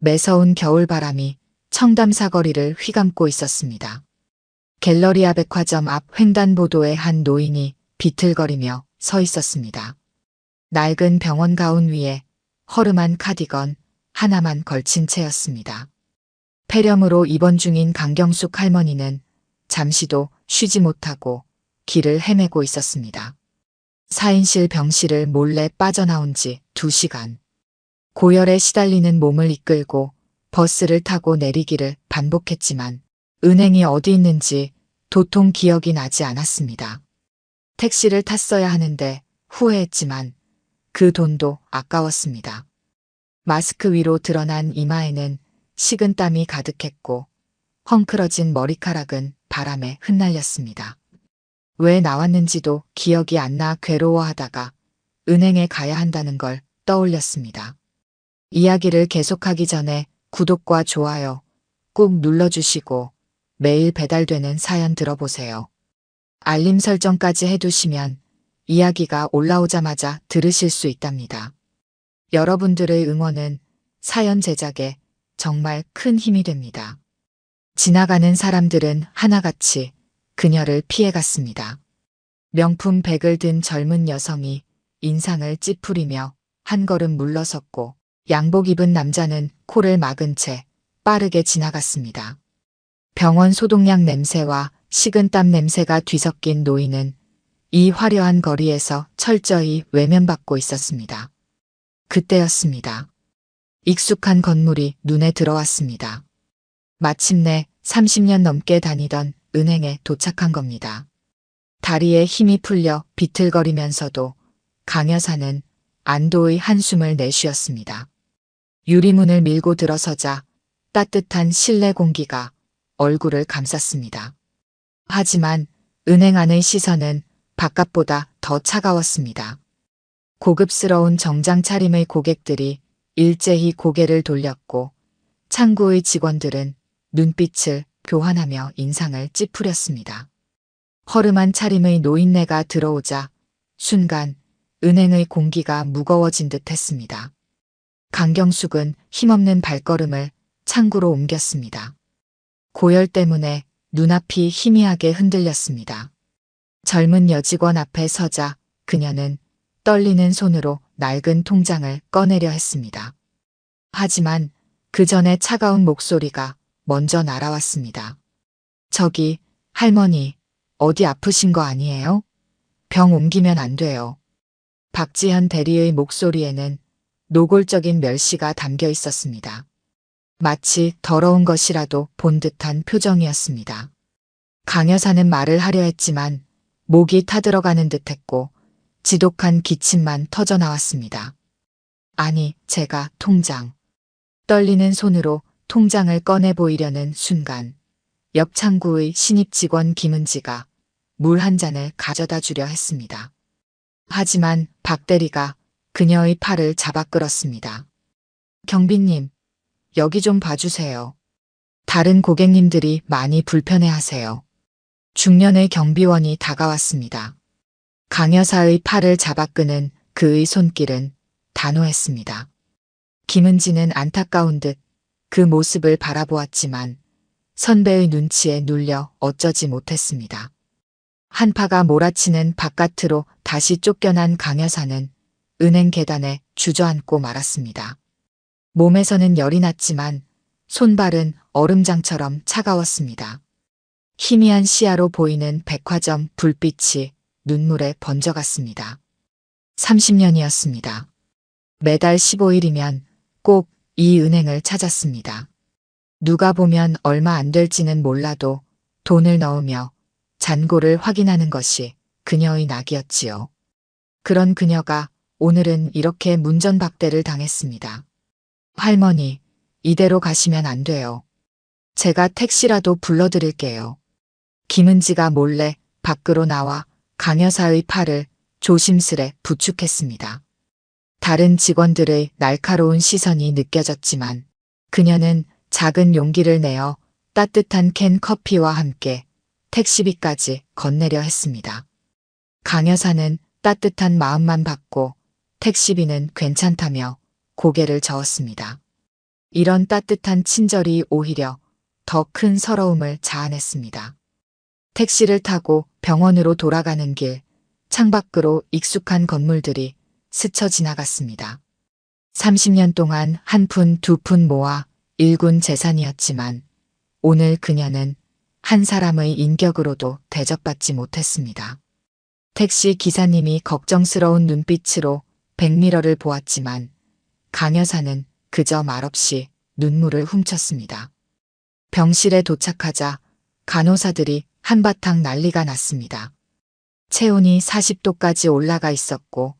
매서운 겨울바람이 청담 사거리를 휘감고 있었습니다. 갤러리아 백화점 앞 횡단보도에 한 노인이 비틀거리며 서 있었습니다. 낡은 병원 가운 위에 허름한 카디건 하나만 걸친 채였습니다. 폐렴으로 입원 중인 강경숙 할머니는 잠시도 쉬지 못하고 길을 헤매고 있었습니다. 4인실 병실을 몰래 빠져나온 지 2시간. 고열에 시달리는 몸을 이끌고 버스를 타고 내리기를 반복했지만 은행이 어디 있는지 도통 기억이 나지 않았습니다. 택시를 탔어야 하는데 후회했지만 그 돈도 아까웠습니다. 마스크 위로 드러난 이마에는 식은땀이 가득했고 헝클어진 머리카락은 바람에 흩날렸습니다. 왜 나왔는지도 기억이 안 나 괴로워하다가 은행에 가야 한다는 걸 떠올렸습니다. 이야기를 계속하기 전에 구독과 좋아요 꾹 눌러주시고 매일 배달되는 사연 들어보세요. 알림 설정까지 해두시면 이야기가 올라오자마자 들으실 수 있답니다. 여러분들의 응원은 사연 제작에 정말 큰 힘이 됩니다. 지나가는 사람들은 하나같이 그녀를 피해갔습니다. 명품 백을 든 젊은 여성이 인상을 찌푸리며 한 걸음 물러섰고 양복 입은 남자는 코를 막은 채 빠르게 지나갔습니다. 병원 소독약 냄새와 식은땀 냄새가 뒤섞인 노인은 이 화려한 거리에서 철저히 외면받고 있었습니다. 그때였습니다. 익숙한 건물이 눈에 들어왔습니다. 마침내 30년 넘게 다니던 은행에 도착한 겁니다. 다리에 힘이 풀려 비틀거리면서도 강 여사는 안도의 한숨을 내쉬었습니다. 유리문을 밀고 들어서자 따뜻한 실내 공기가 얼굴을 감쌌습니다. 하지만 은행 안의 시선은 바깥보다 더 차가웠습니다. 고급스러운 정장 차림의 고객들이 일제히 고개를 돌렸고 창구의 직원들은 눈빛을 교환하며 인상을 찌푸렸습니다. 허름한 차림의 노인네가 들어오자 순간 은행의 공기가 무거워진 듯 했습니다. 강경숙은 힘없는 발걸음을 창구로 옮겼습니다. 고열 때문에 눈앞이 희미하게 흔들렸습니다. 젊은 여직원 앞에 서자 그녀는 떨리는 손으로 낡은 통장을 꺼내려 했습니다. 하지만 그 전에 차가운 목소리가 먼저 날아왔습니다. 저기 할머니 어디 아프신 거 아니에요? 병 옮기면 안 돼요. 박지현 대리의 목소리에는 노골적인 멸시가 담겨 있었습니다. 마치 더러운 것이라도 본 듯한 표정이었습니다. 강 여사는 말을 하려 했지만 목이 타들어가는 듯했고 지독한 기침만 터져나왔습니다. 아니, 제가 통장. 떨리는 손으로 통장을 꺼내 보이려는 순간 옆 창구의 신입 직원 김은지가 물 한 잔을 가져다 주려 했습니다. 하지만 박 대리가 그녀의 팔을 잡아 끌었습니다. 경비님, 여기 좀 봐주세요. 다른 고객님들이 많이 불편해하세요. 중년의 경비원이 다가왔습니다. 강 여사의 팔을 잡아 끄는 그의 손길은 단호했습니다. 김은지는 안타까운 듯 그 모습을 바라보았지만 선배의 눈치에 눌려 어쩌지 못했습니다. 한파가 몰아치는 바깥으로 다시 쫓겨난 강 여사는 은행 계단에 주저앉고 말았습니다. 몸에서는 열이 났지만 손발은 얼음장처럼 차가웠습니다. 희미한 시야로 보이는 백화점 불빛이 눈물에 번져갔습니다. 30년이었습니다. 매달 15일이면 꼭 이 은행을 찾았습니다. 누가 보면 얼마 안 될지는 몰라도 돈을 넣으며 잔고를 확인하는 것이 그녀의 낙이었지요. 그런 그녀가 오늘은 이렇게 문전박대를 당했습니다. 할머니, 이대로 가시면 안 돼요. 제가 택시라도 불러드릴게요. 김은지가 몰래 밖으로 나와 강 여사의 팔을 조심스레 부축했습니다. 다른 직원들의 날카로운 시선이 느껴졌지만 그녀는 작은 용기를 내어 따뜻한 캔 커피와 함께 택시비까지 건네려 했습니다. 강 여사는 따뜻한 마음만 받고 택시비는 괜찮다며 고개를 저었습니다. 이런 따뜻한 친절이 오히려 더 큰 서러움을 자아냈습니다. 택시를 타고 병원으로 돌아가는 길, 창밖으로 익숙한 건물들이 스쳐 지나갔습니다. 30년 동안 한 푼 두 푼 모아 일군 재산이었지만 오늘 그녀는 한 사람의 인격으로도 대접받지 못했습니다. 택시 기사님이 걱정스러운 눈빛으로 백미러를 보았지만 강 여사는 그저 말없이 눈물을 훔쳤습니다. 병실에 도착하자 간호사들이 한바탕 난리가 났습니다. 체온이 40도까지 올라가 있었고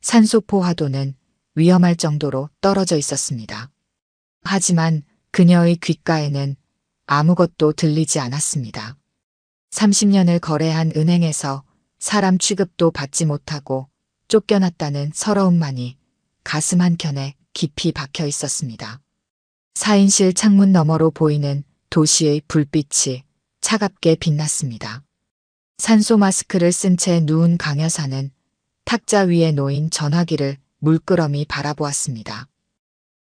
산소 포화도는 위험할 정도로 떨어져 있었습니다. 하지만 그녀의 귓가에는 아무것도 들리지 않았습니다. 30년을 거래한 은행에서 사람 취급도 받지 못하고 쫓겨났다는 서러움만이 가슴 한켠에 깊이 박혀 있었습니다. 사인실 창문 너머로 보이는 도시의 불빛이 차갑게 빛났습니다. 산소 마스크를 쓴 채 누운 강 여사는 탁자 위에 놓인 전화기를 물끄러미 바라보았습니다.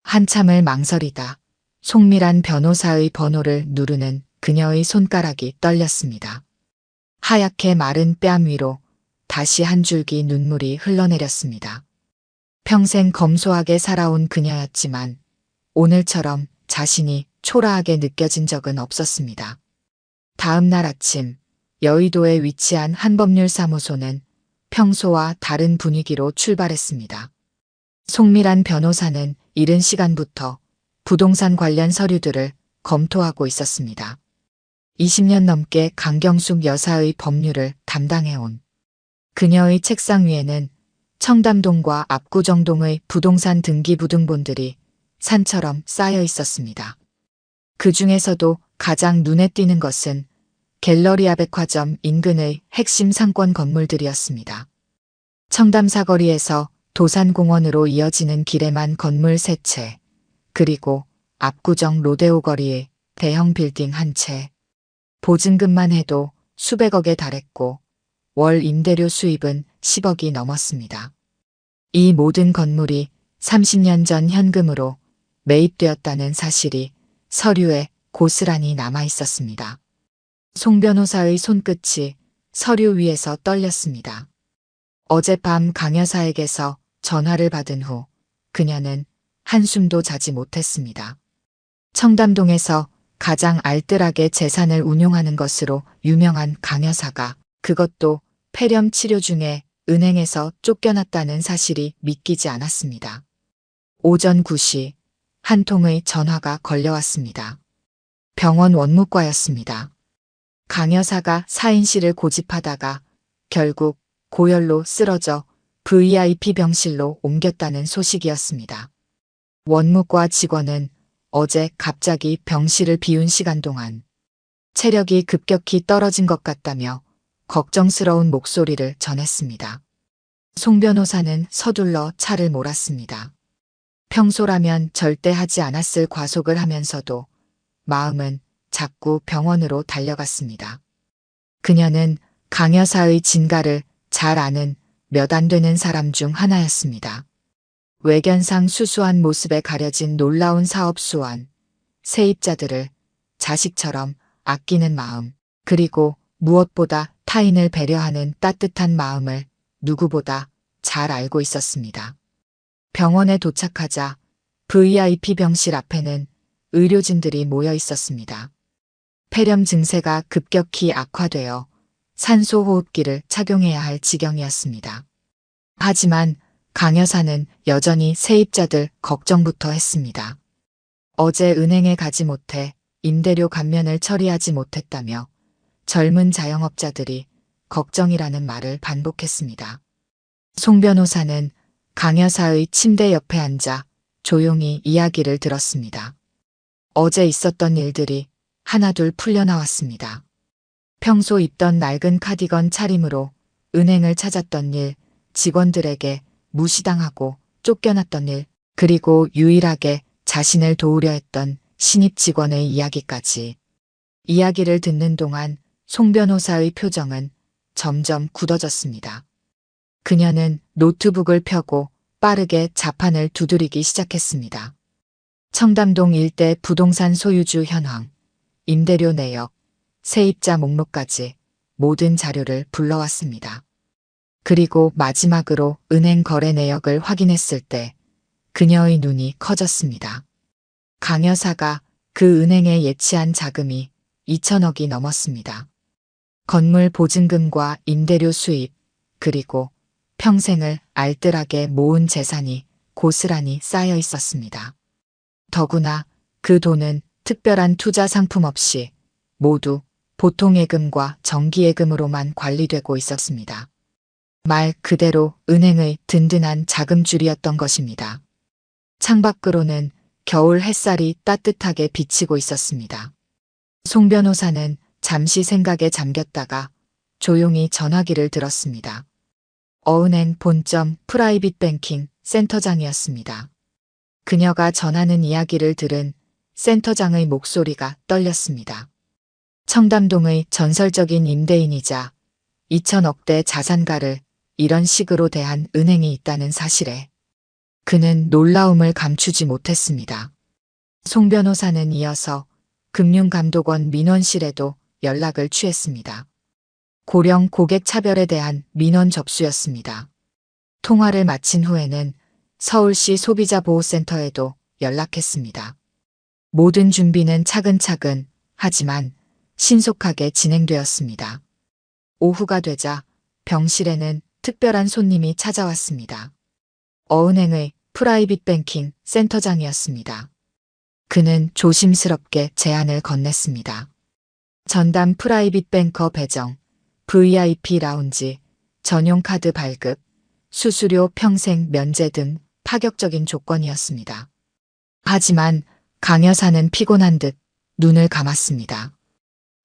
한참을 망설이다 송미란 변호사의 번호를 누르는 그녀의 손가락이 떨렸습니다. 하얗게 마른 뺨 위로 다시 한 줄기 눈물이 흘러내렸습니다. 평생 검소하게 살아온 그녀였지만 오늘처럼 자신이 초라하게 느껴진 적은 없었습니다. 다음 날 아침 여의도에 위치한 한법률사무소는 평소와 다른 분위기로 출발했습니다. 송미란 변호사는 이른 시간부터 부동산 관련 서류들을 검토하고 있었습니다. 20년 넘게 강경숙 여사의 법률을 담당해온 그녀의 책상 위에는 청담동과 압구정동의 부동산 등기부등본들이 산처럼 쌓여 있었습니다. 그 중에서도 가장 눈에 띄는 것은 갤러리아 백화점 인근의 핵심 상권 건물들이었습니다. 청담 사거리에서 도산공원으로 이어지는 길에만 건물 3채, 그리고 압구정 로데오 거리의 대형 빌딩 1채. 보증금만 해도 수백억에 달했고 월 임대료 수입은 10억이 넘었습니다. 이 모든 건물이 30년 전 현금으로 매입되었다는 사실이 서류에 고스란히 남아 있었습니다. 송 변호사의 손끝이 서류 위에서 떨렸습니다. 어젯밤 강 여사에게서 전화를 받은 후 그녀는 한숨도 자지 못했습니다. 청담동에서 가장 알뜰하게 재산을 운용하는 것으로 유명한 강 여사가 그것도 폐렴 치료 중에 은행에서 쫓겨났다는 사실이 믿기지 않았습니다. 오전 9시 한 통의 전화가 걸려왔습니다. 병원 원무과였습니다. 강 여사가 사인실을 고집하다가 결국 고열로 쓰러져 VIP 병실로 옮겼다는 소식이었습니다. 원무과 직원은 어제 갑자기 병실을 비운 시간 동안 체력이 급격히 떨어진 것 같다며 걱정스러운 목소리를 전했습니다. 송 변호사는 서둘러 차를 몰았습니다. 평소라면 절대 하지 않았을 과속을 하면서도 마음은 자꾸 병원으로 달려갔습니다. 그녀는 강 여사의 진가를 잘 아는 몇 안 되는 사람 중 하나였습니다. 외견상 수수한 모습에 가려진 놀라운 사업 수완, 세입자들을 자식처럼 아끼는 마음, 그리고 무엇보다 타인을 배려하는 따뜻한 마음을 누구보다 잘 알고 있었습니다. 병원에 도착하자 VIP 병실 앞에는 의료진들이 모여 있었습니다. 폐렴 증세가 급격히 악화되어 산소호흡기를 착용해야 할 지경이었습니다. 하지만 강 여사는 여전히 세입자들 걱정부터 했습니다. 어제 은행에 가지 못해 임대료 감면을 처리하지 못했다며 젊은 자영업자들이 걱정이라는 말을 반복했습니다. 송 변호사는 강 여사의 침대 옆에 앉아 조용히 이야기를 들었습니다. 어제 있었던 일들이 하나둘 풀려나왔습니다. 평소 입던 낡은 카디건 차림으로 은행을 찾았던 일, 직원들에게 무시당하고 쫓겨났던 일, 그리고 유일하게 자신을 도우려 했던 신입 직원의 이야기까지. 이야기를 듣는 동안 송 변호사의 표정은 점점 굳어졌습니다. 그녀는 노트북을 펴고 빠르게 자판을 두드리기 시작했습니다. 청담동 일대 부동산 소유주 현황, 임대료 내역, 세입자 목록까지 모든 자료를 불러왔습니다. 그리고 마지막으로 은행 거래 내역을 확인했을 때 그녀의 눈이 커졌습니다. 강 여사가 그 은행에 예치한 자금이 2천억이 넘었습니다. 건물 보증금과 임대료 수입, 그리고 평생을 알뜰하게 모은 재산이 고스란히 쌓여 있었습니다. 더구나 그 돈은 특별한 투자 상품 없이 모두 보통 예금과 정기 예금으로만 관리되고 있었습니다. 말 그대로 은행의 든든한 자금줄이었던 것입니다. 창밖으로는 겨울 햇살이 따뜻하게 비치고 있었습니다. 송 변호사는 잠시 생각에 잠겼다가 조용히 전화기를 들었습니다. 어은행 본점 프라이빗 뱅킹 센터장이었습니다. 그녀가 전하는 이야기를 들은 센터장의 목소리가 떨렸습니다. 청담동의 전설적인 임대인이자 2천억대 자산가를 이런 식으로 대한 은행이 있다는 사실에 그는 놀라움을 감추지 못했습니다. 송 변호사는 이어서 금융감독원 민원실에도 연락을 취했습니다. 고령 고객 차별에 대한 민원 접수였습니다. 통화를 마친 후에는 서울시 소비자보호센터에도 연락했습니다. 모든 준비는 차근차근 하지만 신속하게 진행되었습니다. 오후가 되자 병실에는 특별한 손님이 찾아왔습니다. 어은행의 프라이빗 뱅킹 센터장이었습니다. 그는 조심스럽게 제안을 건넸습니다. 전담 프라이빗 뱅커 배정, VIP 라운지, 전용 카드 발급, 수수료 평생 면제 등 파격적인 조건이었습니다. 하지만 강 여사는 피곤한 듯 눈을 감았습니다.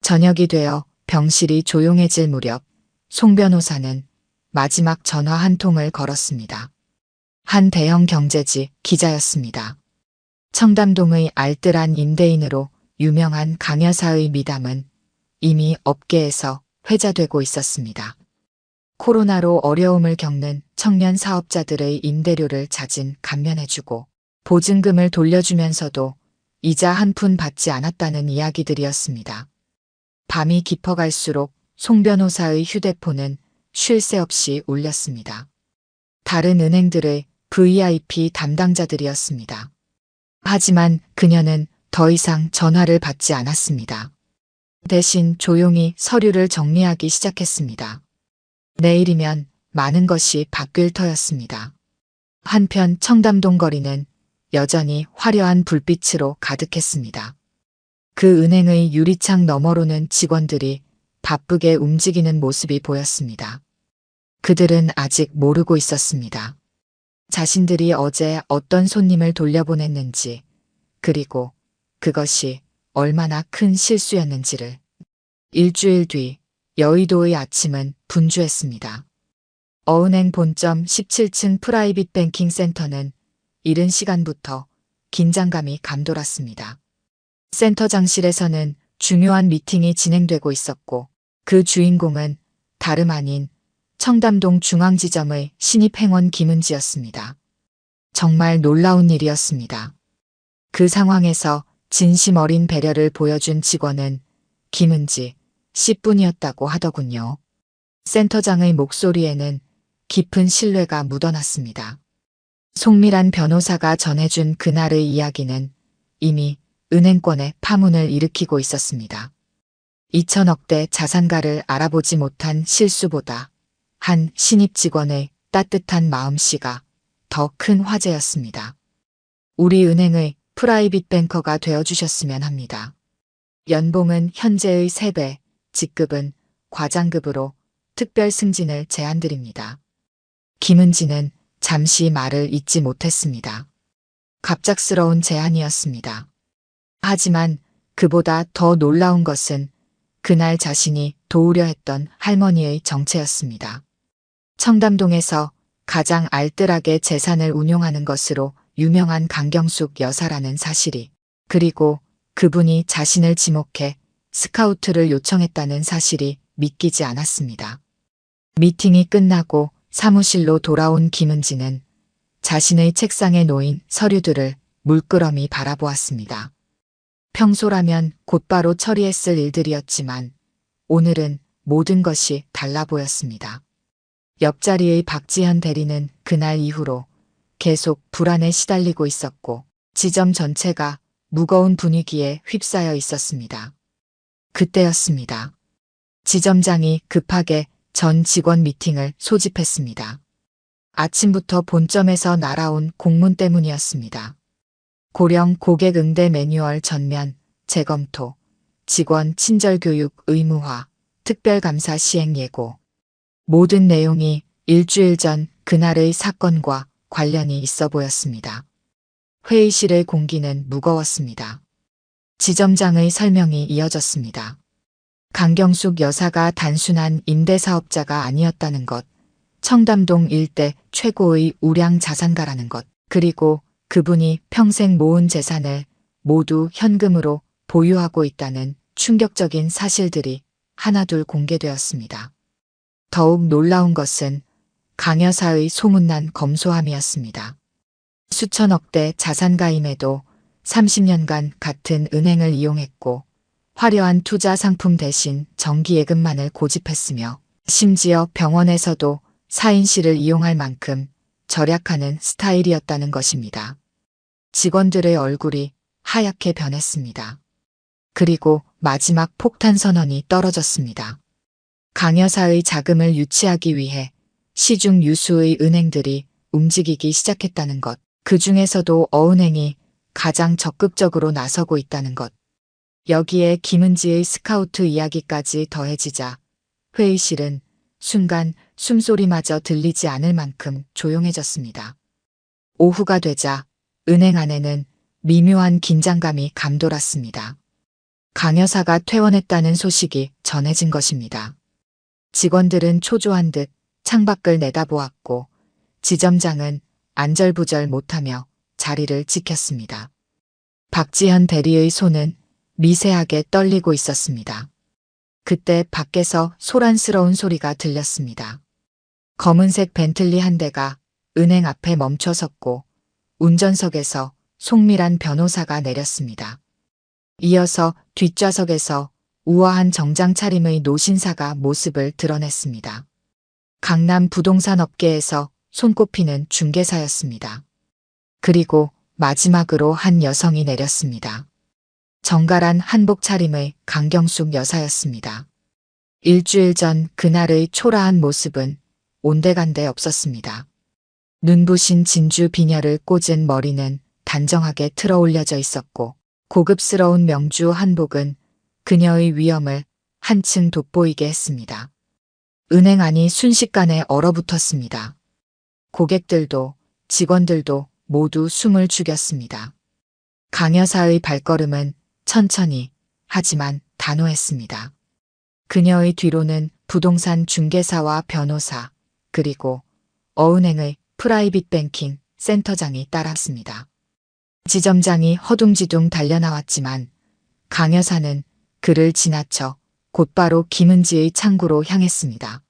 저녁이 되어 병실이 조용해질 무렵 송 변호사는 마지막 전화 한 통을 걸었습니다. 한 대형 경제지 기자였습니다. 청담동의 알뜰한 임대인으로 유명한 강 여사의 미담은 이미 업계에서 회자되고 있었습니다. 코로나로 어려움을 겪는 청년 사업자들의 임대료를 자진 감면해주고 보증금을 돌려주면서도 이자 한 푼 받지 않았다는 이야기들이었습니다. 밤이 깊어갈수록 송 변호사의 휴대폰은 쉴 새 없이 울렸습니다. 다른 은행들의 VIP 담당자들이었습니다. 하지만 그녀는 더 이상 전화를 받지 않았습니다. 대신 조용히 서류를 정리하기 시작했습니다. 내일이면 많은 것이 바뀔 터였습니다. 한편 청담동 거리는 여전히 화려한 불빛으로 가득했습니다. 그 은행의 유리창 너머로는 직원들이 바쁘게 움직이는 모습이 보였습니다. 그들은 아직 모르고 있었습니다. 자신들이 어제 어떤 손님을 돌려보냈는지, 그리고 그것이 얼마나 큰 실수였는지를. 일주일 뒤 여의도의 아침은 분주했습니다. 어은행 본점 17층 프라이빗 뱅킹 센터는 이른 시간부터 긴장감이 감돌았습니다. 센터장실에서는 중요한 미팅이 진행되고 있었고 그 주인공은 다름 아닌 청담동 중앙지점의 신입 행원 김은지였습니다. 정말 놀라운 일이었습니다. 그 상황에서 진심 어린 배려를 보여준 직원은 김은지 씨뿐이었다고 하더군요. 센터장의 목소리에는 깊은 신뢰가 묻어났습니다. 송미란 변호사가 전해준 그날의 이야기는 이미 은행권의 파문을 일으키고 있었습니다. 2천억대 자산가를 알아보지 못한 실수보다 한 신입 직원의 따뜻한 마음씨가 더 큰 화제였습니다. 우리 은행의 프라이빗 뱅커가 되어주셨으면 합니다. 연봉은 현재의 3배, 직급은 과장급으로 특별 승진을 제안드립니다. 김은지는 잠시 말을 잇지 못했습니다. 갑작스러운 제안이었습니다. 하지만 그보다 더 놀라운 것은 그날 자신이 도우려 했던 할머니의 정체였습니다. 청담동에서 가장 알뜰하게 재산을 운용하는 것으로 유명한 강경숙 여사라는 사실이, 그리고 그분이 자신을 지목해 스카우트를 요청했다는 사실이 믿기지 않았습니다. 미팅이 끝나고 사무실로 돌아온 김은지는 자신의 책상에 놓인 서류들을 물끄러미 바라보았습니다. 평소라면 곧바로 처리했을 일들이었지만 오늘은 모든 것이 달라 보였습니다. 옆자리의 박지현 대리는 그날 이후로 계속 불안에 시달리고 있었고 지점 전체가 무거운 분위기에 휩싸여 있었습니다. 그때였습니다. 지점장이 급하게 전 직원 미팅을 소집했습니다. 아침부터 본점에서 날아온 공문 때문이었습니다. 고령 고객 응대 매뉴얼 전면 재검토, 직원 친절 교육 의무화, 특별감사 시행 예고. 모든 내용이 일주일 전 그날의 사건과 관련이 있어 보였습니다. 회의실의 공기는 무거웠습니다. 지점장의 설명이 이어졌습니다. 강경숙 여사가 단순한 임대사업자가 아니었다는 것, 청담동 일대 최고의 우량 자산가라는 것, 그리고 그분이 평생 모은 재산을 모두 현금으로 보유하고 있다는 충격적인 사실들이 하나둘 공개되었습니다. 더욱 놀라운 것은 강 여사의 소문난 검소함이었습니다. 수천억대 자산가임에도 30년간 같은 은행을 이용했고 화려한 투자 상품 대신 정기예금만을 고집했으며 심지어 병원에서도 사인실을 이용할 만큼 절약하는 스타일이었다는 것입니다. 직원들의 얼굴이 하얗게 변했습니다. 그리고 마지막 폭탄 선언이 떨어졌습니다. 강 여사의 자금을 유치하기 위해 시중 유수의 은행들이 움직이기 시작했다는 것, 그 중에서도 어은행이 가장 적극적으로 나서고 있다는 것. 여기에 김은지의 스카우트 이야기까지 더해지자 회의실은 순간 숨소리마저 들리지 않을 만큼 조용해졌습니다. 오후가 되자 은행 안에는 미묘한 긴장감이 감돌았습니다. 강 여사가 퇴원했다는 소식이 전해진 것입니다. 직원들은 초조한 듯 창밖을 내다보았고 지점장은 안절부절 못하며 자리를 지켰습니다. 박지현 대리의 손은 미세하게 떨리고 있었습니다. 그때 밖에서 소란스러운 소리가 들렸습니다. 검은색 벤틀리 한 대가 은행 앞에 멈춰 섰고 운전석에서 송미란 변호사가 내렸습니다. 이어서 뒷좌석에서 우아한 정장 차림의 노신사가 모습을 드러냈습니다. 강남 부동산 업계에서 손꼽히는 중개사였습니다. 그리고 마지막으로 한 여성이 내렸습니다. 정갈한 한복 차림의 강경숙 여사였습니다. 일주일 전 그날의 초라한 모습은 온데간데 없었습니다. 눈부신 진주 비녀를 꽂은 머리는 단정하게 틀어 올려져 있었고 고급스러운 명주 한복은 그녀의 위엄을 한층 돋보이게 했습니다. 은행 안이 순식간에 얼어붙었습니다. 고객들도 직원들도 모두 숨을 죽였습니다. 강 여사의 발걸음은 천천히 하지만 단호했습니다. 그녀의 뒤로는 부동산 중개사와 변호사 그리고 어은행의 프라이빗 뱅킹 센터장이 따랐습니다. 지점장이 허둥지둥 달려나왔지만 강 여사는 그를 지나쳐 곧바로 김은지의 창구로 향했습니다.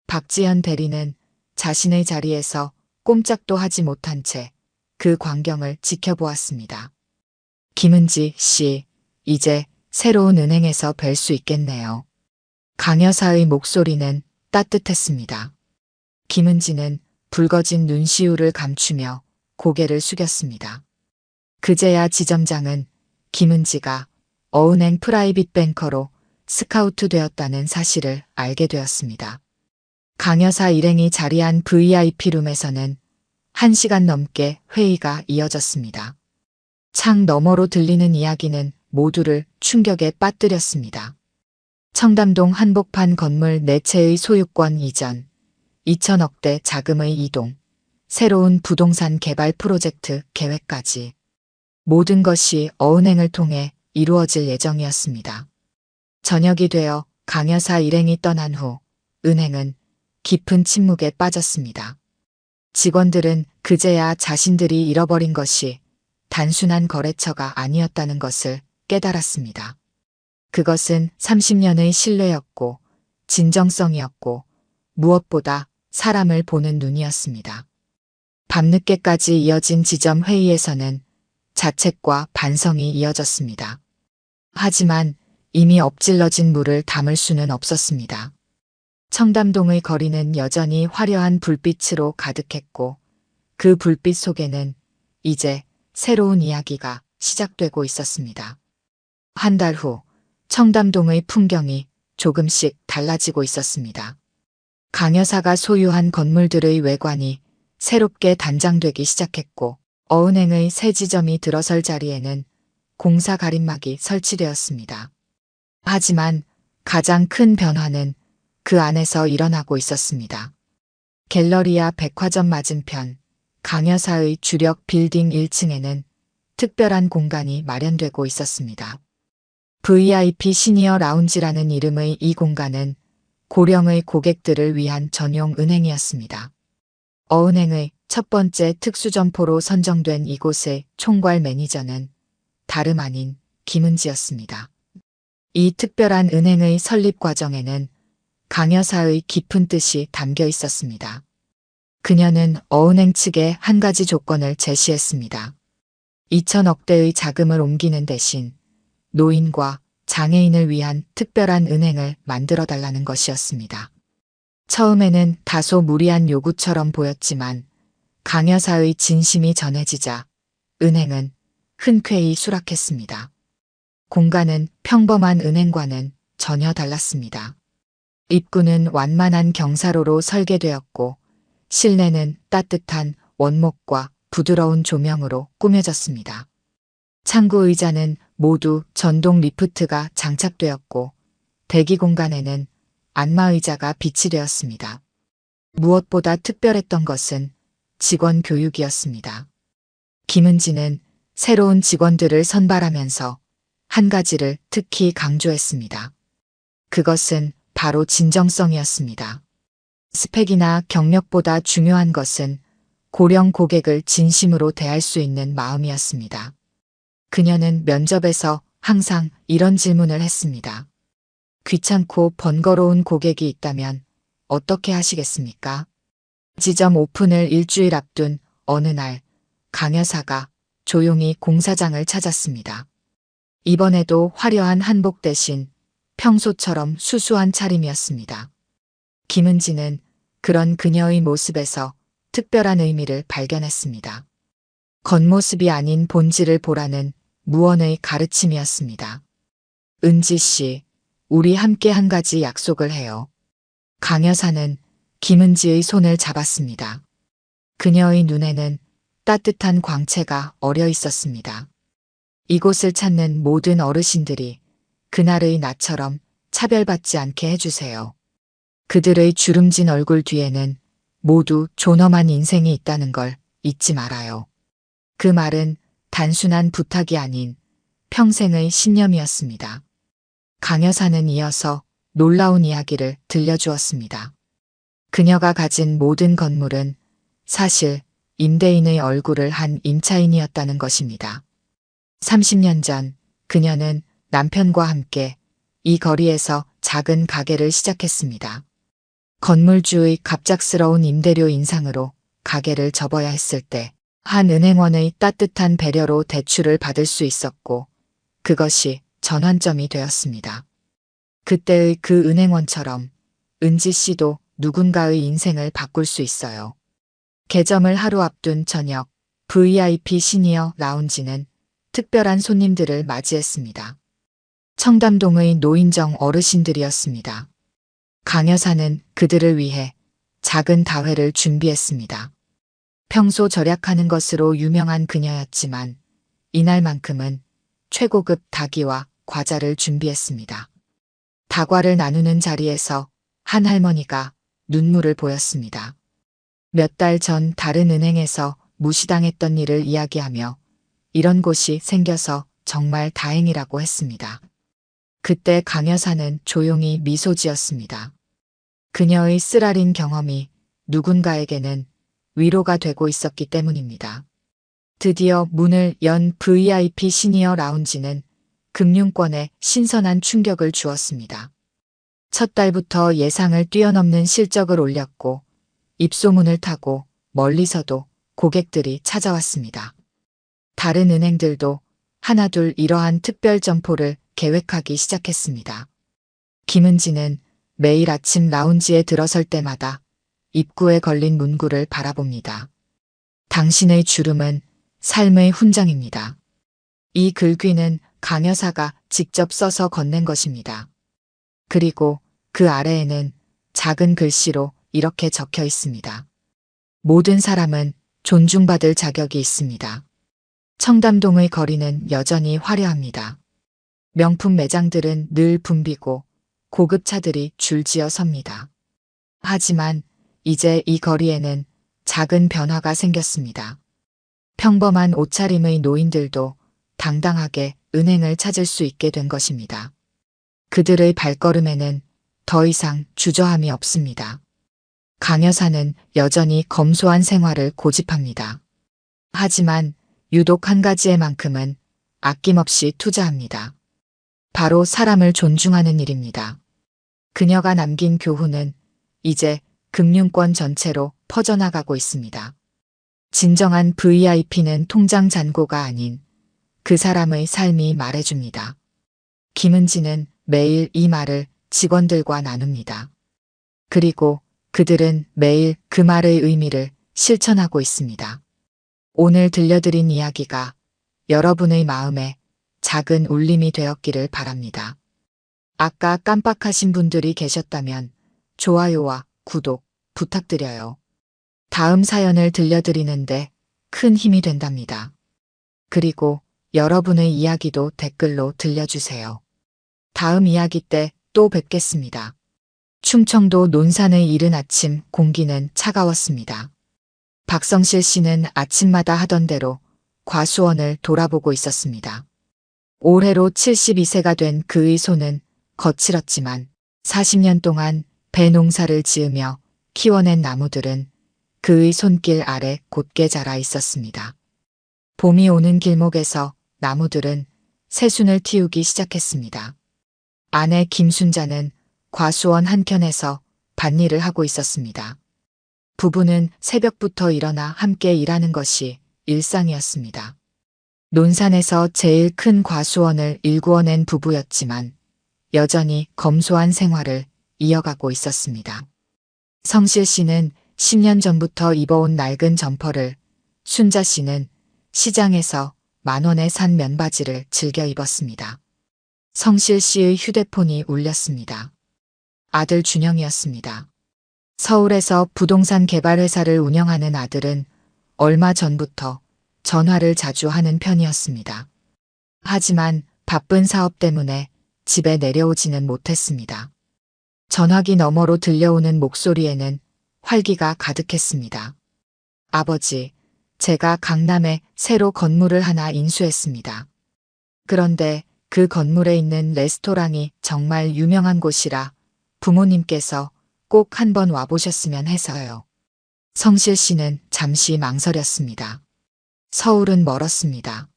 박지현 대리는 자신의 자리에서 꼼짝도 하지 못한 채 그 광경을 지켜보았습니다. 김은지 씨, 이제 새로운 은행에서 뵐 수 있겠네요. 강 여사의 목소리는 따뜻했습니다. 김은지는 붉어진 눈시울을 감추며 고개를 숙였습니다. 그제야 지점장은 김은지가 어은행 프라이빗 뱅커로 스카우트 되었다는 사실을 알게 되었습니다. 강 여사 일행이 자리한 VIP룸에서는 1시간 넘게 회의가 이어졌습니다. 창 너머로 들리는 이야기는 모두를 충격에 빠뜨렸습니다. 청담동 한복판 건물 4채의 소유권 이전, 2천억대 자금의 이동, 새로운 부동산 개발 프로젝트 계획까지 모든 것이 어은행을 통해 이루어질 예정이었습니다. 저녁이 되어 강 여사 일행이 떠난 후 은행은 깊은 침묵에 빠졌습니다. 직원들은 그제야 자신들이 잃어버린 것이 단순한 거래처가 아니었다는 것을 깨달았습니다. 그것은 30년의 신뢰였고 진정성이었고 무엇보다 사람을 보는 눈이었습니다. 밤늦게까지 이어진 지점 회의에서는 자책과 반성이 이어졌습니다. 하지만 이미 엎질러진 물을 담을 수는 없었습니다. 청담동의 거리는 여전히 화려한 불빛으로 가득했고 그 불빛 속에는 이제 새로운 이야기가 시작되고 있었습니다. 한 달 후 청담동의 풍경이 조금씩 달라지고 있었습니다. 강 여사가 소유한 건물들의 외관이 새롭게 단장되기 시작했고 어은행의 새 지점이 들어설 자리에는 공사 가림막이 설치되었습니다. 하지만 가장 큰 변화는 그 안에서 일어나고 있었습니다. 갤러리아 백화점 맞은편 강 여사의 주력 빌딩 1층에는 특별한 공간이 마련되고 있었습니다. VIP 시니어 라운지라는 이름의 이 공간은 고령의 고객들을 위한 전용 은행이었습니다. 어은행의 첫 번째 특수점포로 선정된 이곳의 총괄 매니저는 다름 아닌 김은지였습니다. 이 특별한 은행의 설립 과정에는 강 여사의 깊은 뜻이 담겨 있었습니다. 그녀는 어은행 측에 한 가지 조건을 제시했습니다. 2천억대의 자금을 옮기는 대신 노인과 장애인을 위한 특별한 은행을 만들어달라는 것이었습니다. 처음에는 다소 무리한 요구처럼 보였지만 강 여사의 진심이 전해지자 은행은 흔쾌히 수락했습니다. 공간은 평범한 은행과는 전혀 달랐습니다. 입구는 완만한 경사로로 설계되었고 실내는 따뜻한 원목과 부드러운 조명으로 꾸며졌습니다. 창구 의자는 모두 전동 리프트가 장착되었고 대기 공간에는 안마 의자가 비치되었습니다. 무엇보다 특별했던 것은 직원 교육이었습니다. 김은지는 새로운 직원들을 선발하면서 한 가지를 특히 강조했습니다. 그것은 바로 진정성이었습니다. 스펙이나 경력보다 중요한 것은 고령 고객을 진심으로 대할 수 있는 마음이었습니다. 그녀는 면접에서 항상 이런 질문을 했습니다. 귀찮고 번거로운 고객이 있다면 어떻게 하시겠습니까? 지점 오픈을 일주일 앞둔 어느 날 강 여사가 조용히 공사장을 찾았습니다. 이번에도 화려한 한복 대신 평소처럼 수수한 차림이었습니다. 김은지는 그런 그녀의 모습에서 특별한 의미를 발견했습니다. 겉모습이 아닌 본질을 보라는 무언의 가르침이었습니다. 은지 씨, 우리 함께 한 가지 약속을 해요. 강 여사는 김은지의 손을 잡았습니다. 그녀의 눈에는 따뜻한 광채가 어려 있었습니다. 이곳을 찾는 모든 어르신들이 그날의 나처럼 차별받지 않게 해주세요. 그들의 주름진 얼굴 뒤에는 모두 존엄한 인생이 있다는 걸 잊지 말아요. 그 말은 단순한 부탁이 아닌 평생의 신념이었습니다. 강 여사는 이어서 놀라운 이야기를 들려주었습니다. 그녀가 가진 모든 건물은 사실 임대인의 얼굴을 한 임차인이었다는 것입니다. 30년 전 그녀는 남편과 함께 이 거리에서 작은 가게를 시작했습니다. 건물주의 갑작스러운 임대료 인상으로 가게를 접어야 했을 때 한 은행원의 따뜻한 배려로 대출을 받을 수 있었고 그것이 전환점이 되었습니다. 그때의 그 은행원처럼 은지 씨도 누군가의 인생을 바꿀 수 있어요. 개점을 하루 앞둔 저녁 VIP 시니어 라운지는 특별한 손님들을 맞이했습니다. 청담동의 노인정 어르신들이었습니다. 강 여사는 그들을 위해 작은 다회를 준비했습니다. 평소 절약하는 것으로 유명한 그녀였지만 이날만큼은 최고급 닭이와 과자를 준비했습니다. 다과를 나누는 자리에서 한 할머니가 눈물을 보였습니다. 몇 달 전 다른 은행에서 무시당했던 일을 이야기하며 이런 곳이 생겨서 정말 다행이라고 했습니다. 그때 강 여사는 조용히 미소 지었습니다. 그녀의 쓰라린 경험이 누군가에게는 위로가 되고 있었기 때문입니다. 드디어 문을 연 VIP 시니어 라운지는 금융권에 신선한 충격을 주었습니다. 첫 달부터 예상을 뛰어넘는 실적을 올렸고 입소문을 타고 멀리서도 고객들이 찾아왔습니다. 다른 은행들도 하나둘 이러한 특별 점포를 계획하기 시작했습니다. 김은지는 매일 아침 라운지에 들어설 때마다 입구에 걸린 문구를 바라봅니다. 당신의 주름은 삶의 훈장입니다. 이 글귀는 강 여사가 직접 써서 건넨 것입니다. 그리고 그 아래에는 작은 글씨로 이렇게 적혀 있습니다. 모든 사람은 존중받을 자격이 있습니다. 청담동의 거리는 여전히 화려합니다. 명품 매장들은 늘 붐비고 고급 차들이 줄지어 섭니다. 하지만 이제 이 거리에는 작은 변화가 생겼습니다. 평범한 옷차림의 노인들도 당당하게 은행을 찾을 수 있게 된 것입니다. 그들의 발걸음에는 더 이상 주저함이 없습니다. 강 여사는 여전히 검소한 생활을 고집합니다. 하지만 유독 한 가지에만큼은 아낌없이 투자합니다. 바로 사람을 존중하는 일입니다. 그녀가 남긴 교훈은 이제 금융권 전체로 퍼져나가고 있습니다. 진정한 VIP는 통장 잔고가 아닌 그 사람의 삶이 말해줍니다. 김은지는 매일 이 말을 직원들과 나눕니다. 그리고 그들은 매일 그 말의 의미를 실천하고 있습니다. 오늘 들려드린 이야기가 여러분의 마음에 작은 울림이 되었기를 바랍니다. 아까 깜빡하신 분들이 계셨다면 좋아요와 구독 부탁드려요. 다음 사연을 들려드리는데 큰 힘이 된답니다. 그리고 여러분의 이야기도 댓글로 들려주세요. 다음 이야기 때 또 뵙겠습니다. 충청도 논산의 이른 아침 공기는 차가웠습니다. 박성실 씨는 아침마다 하던 대로 과수원을 돌아보고 있었습니다. 올해로 72세가 된 그의 손은 거칠었지만 40년 동안 배 농사를 지으며 키워낸 나무들은 그의 손길 아래 곧게 자라 있었습니다. 봄이 오는 길목에서 나무들은 새순을 틔우기 시작했습니다. 아내 김순자는 과수원 한켠에서 밭일을 하고 있었습니다. 부부는 새벽부터 일어나 함께 일하는 것이 일상이었습니다. 논산에서 제일 큰 과수원을 일구어낸 부부였지만 여전히 검소한 생활을 이어가고 있었습니다. 성실 씨는 10년 전부터 입어온 낡은 점퍼를, 순자 씨는 시장에서 10,000원에 산 면바지를 즐겨 입었습니다. 성실 씨의 휴대폰이 울렸습니다. 아들 준영이었습니다. 서울에서 부동산 개발 회사를 운영하는 아들은 얼마 전부터 전화를 자주 하는 편이었습니다. 하지만 바쁜 사업 때문에 집에 내려오지는 못했습니다. 전화기 너머로 들려오는 목소리에는 활기가 가득했습니다. 아버지, 제가 강남에 새로 건물을 하나 인수했습니다. 그런데 그 건물에 있는 레스토랑이 정말 유명한 곳이라 부모님께서 꼭 한번 와보셨으면 해서요. 성실 씨는 잠시 망설였습니다. 서울은 멀었습니다.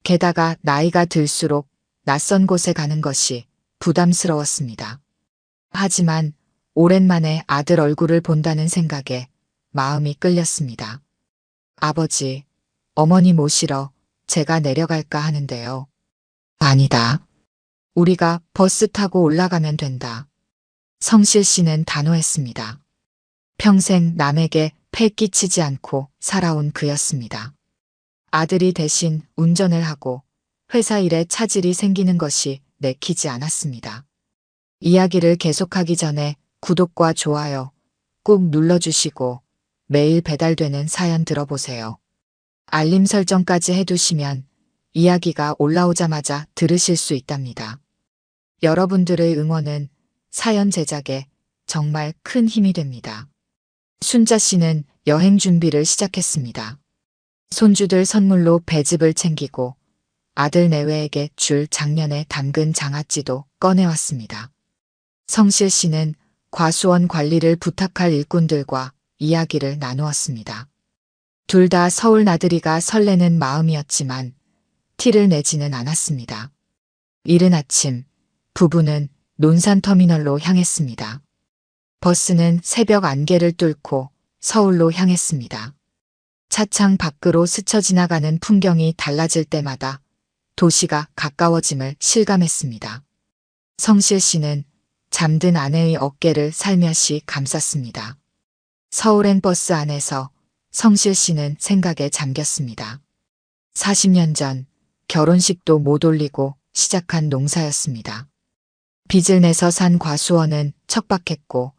게다가 나이가 들수록 낯선 곳에 가는 것이 부담스러웠습니다. 하지만 오랜만에 아들 얼굴을 본다는 생각에 마음이 끌렸습니다. 아버지, 어머니 모시러 제가 내려갈까 하는데요. 아니다. 우리가 버스 타고 올라가면 된다. 성실 씨는 단호했습니다. 평생 남에게 패 끼치지 않고 살아온 그였습니다. 아들이 대신 운전을 하고 회사 일에 차질이 생기는 것이 내키지 않았습니다. 이야기를 계속하기 전에 구독과 좋아요 꾹 눌러주시고 매일 배달되는 사연 들어보세요. 알림 설정까지 해두시면 이야기가 올라오자마자 들으실 수 있답니다. 여러분들의 응원은 사연 제작에 정말 큰 힘이 됩니다. 순자 씨는 여행 준비를 시작했습니다. 손주들 선물로 배즙을 챙기고 아들 내외에게 줄 작년에 담근 장아찌도 꺼내왔습니다. 성실 씨는 과수원 관리를 부탁할 일꾼들과 이야기를 나누었습니다. 둘 다 서울 나들이가 설레는 마음이었지만 티를 내지는 않았습니다. 이른 아침 부부는 논산터미널로 향했습니다. 버스는 새벽 안개를 뚫고 서울로 향했습니다. 차창 밖으로 스쳐 지나가는 풍경이 달라질 때마다 도시가 가까워짐을 실감했습니다. 성실 씨는 잠든 아내의 어깨를 살며시 감쌌습니다. 서울행 버스 안에서 성실 씨는 생각에 잠겼습니다. 40년 전 결혼식도 못 올리고 시작한 농사였습니다. 빚을 내서 산 과수원은 척박했고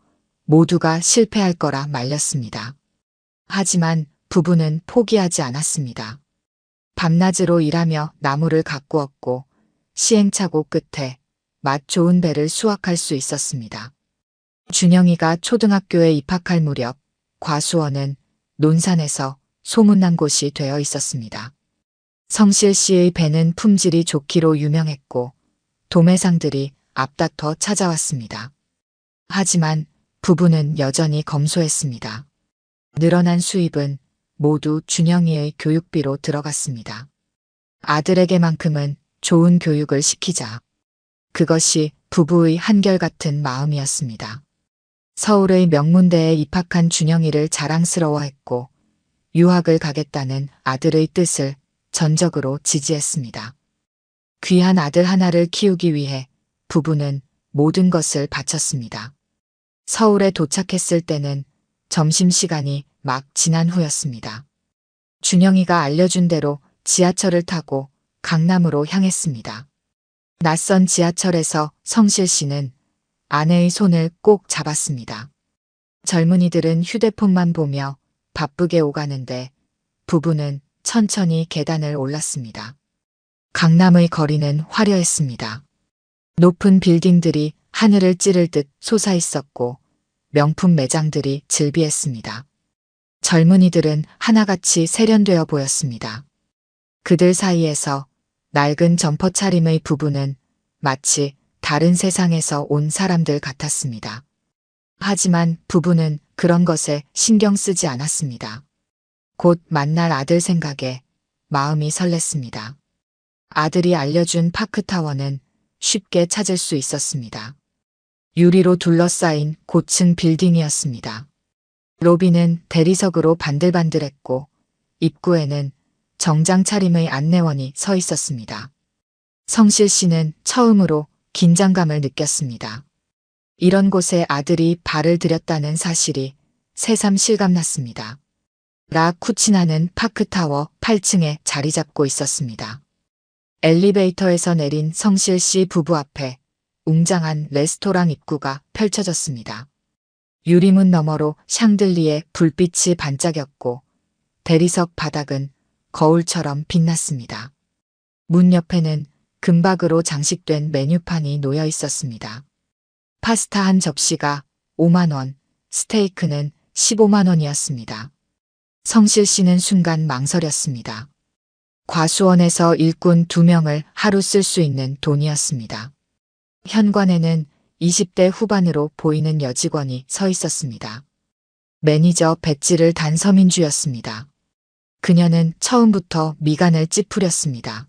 모두가 실패할 거라 말렸습니다. 하지만 부부는 포기하지 않았습니다. 밤낮으로 일하며 나무를 가꾸었고 시행착오 끝에 맛 좋은 배를 수확할 수 있었습니다. 준영이가 초등학교에 입학할 무렵 과수원은 논산에서 소문난 곳이 되어 있었습니다. 성실 씨의 배는 품질이 좋기로 유명했고 도매상들이 앞다퉈 찾아왔습니다. 하지만 부부는 여전히 검소했습니다. 늘어난 수입은 모두 준영이의 교육비로 들어갔습니다. 아들에게만큼은 좋은 교육을 시키자. 그것이 부부의 한결같은 마음이었습니다. 서울의 명문대에 입학한 준영이를 자랑스러워했고 유학을 가겠다는 아들의 뜻을 전적으로 지지했습니다. 귀한 아들 하나를 키우기 위해 부부는 모든 것을 바쳤습니다. 서울에 도착했을 때는 점심시간이 막 지난 후였습니다. 준영이가 알려준 대로 지하철을 타고 강남으로 향했습니다. 낯선 지하철에서 성실 씨는 아내의 손을 꼭 잡았습니다. 젊은이들은 휴대폰만 보며 바쁘게 오가는데 부부는 천천히 계단을 올랐습니다. 강남의 거리는 화려했습니다. 높은 빌딩들이 하늘을 찌를 듯 솟아 있었고 명품 매장들이 즐비했습니다. 젊은이들은 하나같이 세련되어 보였습니다. 그들 사이에서 낡은 점퍼 차림의 부부는 마치 다른 세상에서 온 사람들 같았습니다. 하지만 부부는 그런 것에 신경 쓰지 않았습니다. 곧 만날 아들 생각에 마음이 설렜습니다. 아들이 알려준 파크타워는 쉽게 찾을 수 있었습니다. 유리로 둘러싸인 고층 빌딩이었습니다. 로비는 대리석으로 반들반들했고 입구에는 정장 차림의 안내원이 서 있었습니다. 성실 씨는 처음으로 긴장감을 느꼈습니다. 이런 곳에 아들이 발을 들였다는 사실이 새삼 실감났습니다. 라 쿠치나는 파크타워 8층에 자리 잡고 있었습니다. 엘리베이터에서 내린 성실 씨 부부 앞에 웅장한 레스토랑 입구가 펼쳐졌습니다. 유리문 너머로 샹들리에 불빛이 반짝였고 대리석 바닥은 거울처럼 빛났습니다. 문 옆에는 금박으로 장식된 메뉴판이 놓여 있었습니다. 파스타 한 접시가 5만 원, 스테이크는 15만 원이었습니다. 성실 씨는 순간 망설였습니다. 과수원에서 일꾼 2명을 하루 쓸 수 있는 돈이었습니다. 현관에는 20대 후반으로 보이는 여직원이 서 있었습니다. 매니저 배지를 단 서민주였습니다. 그녀는 처음부터 미간을 찌푸렸습니다.